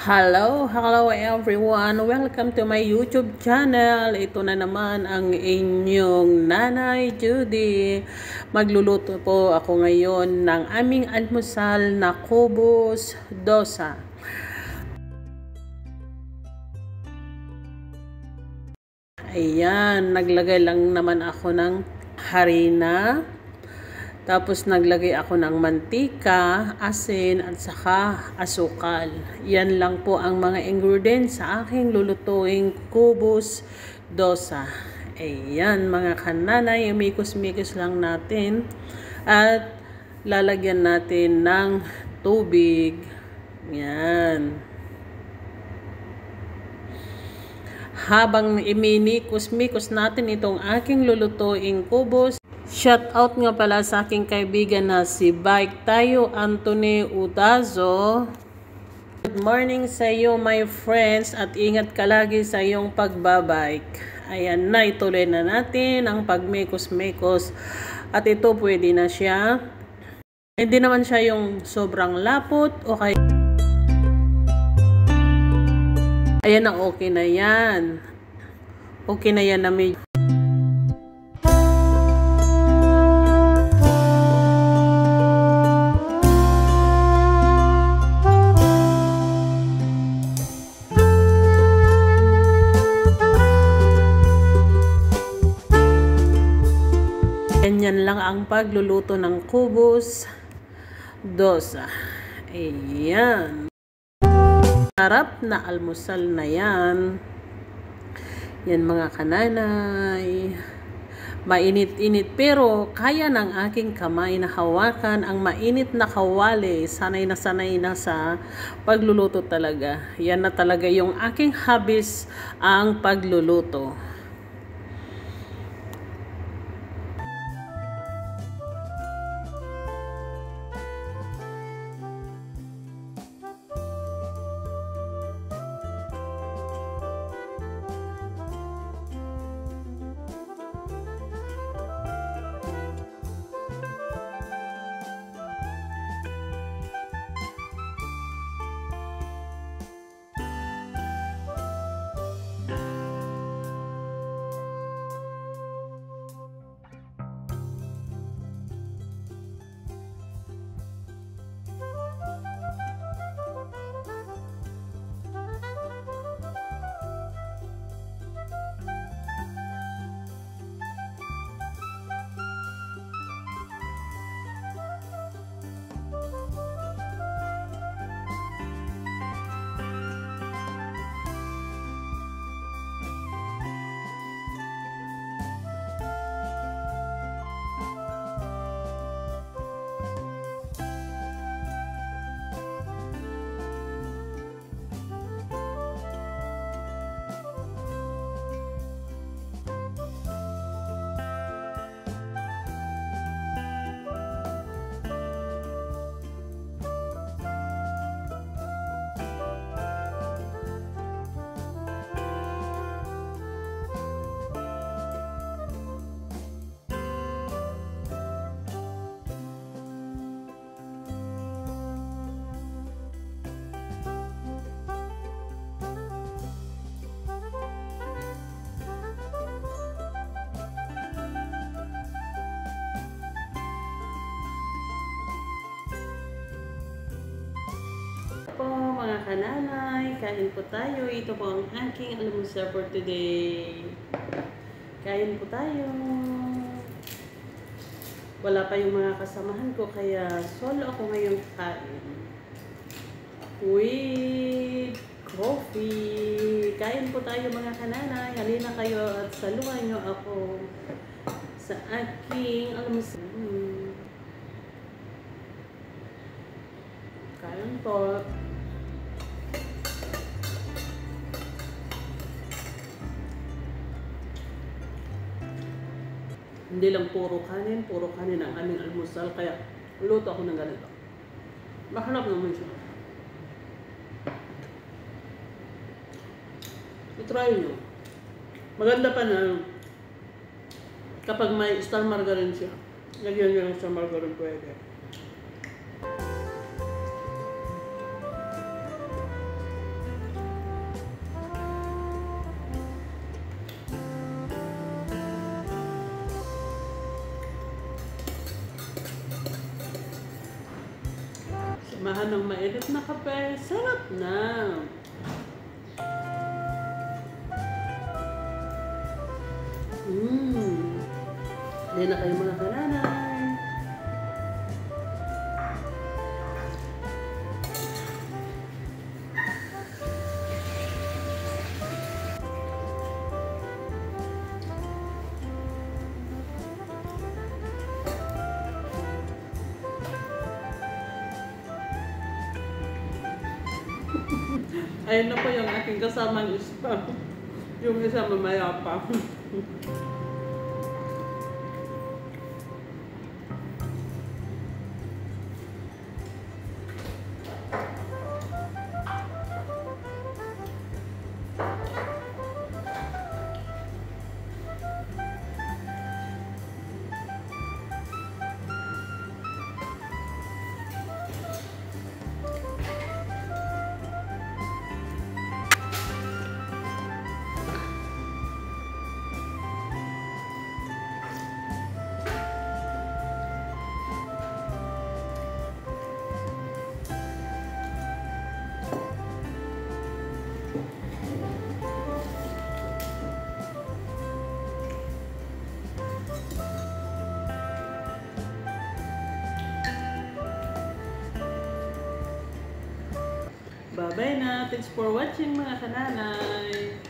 Hello everyone. Welcome to my YouTube channel. Ito na naman ang inyong Nanay Judy. Magluluto po ako ngayon ng aming almusal na kubos dosa. Ayan, naglagay lang naman ako ng harina. Tapos naglagay ako ng mantika, asin at saka asukal. Yan lang po ang mga ingredients sa aking lulutuing kubos dosa. Ayan mga kananay, mikos-mikos lang natin. At lalagyan natin ng tubig. Yan. Habang iminikos-mikos natin itong aking lulutuing kubos, shout out nga pala sa aking kaibigan na si Bike Tayo Anthony Udazo. Good morning sa iyo my friends at ingat ka lagi sa iyong pagbabike. Ayan na, ituloy na natin ang pagmekos-mekos at ito pwede na siya. Hindi naman siya yung sobrang lapot o kaya ayan na, okay na yan. Okay na yan na medyo. Ganyan lang ang pagluluto ng kubos dosa. Ayan. Sarap na almusal na yan. Yan mga kananay. Mainit-init pero kaya ng aking kamay na hawakan ang mainit na kawali. Sanay na sa pagluluto talaga. Yan na talaga yung aking hobbies, ang pagluluto. Po mga kananay, kain po tayo. Ito po ang aking almusal for today. Kain po tayo. Wala pa yung mga kasamahan ko kaya solo ako ngayong kain. With coffee. Kain po tayo mga kananay. Halina kayo at saluhan nyo ako sa aking almusal. Kain po. Hindi lang puro kanin ang aming almusal, kaya luto ako ng ganito. Mahanap naman siya. I-try nyo. Maganda pa na Kapag may star margarine siya, lagyan nyo lang sa margarine pwede. Samahan ng mainit na kape, sarap na! Hindi na kayo mga kananay. Ayun na po yung aking kasamang spam. Yung isa mamaya pa. Bye-bye na. Thanks for watching mga kananay.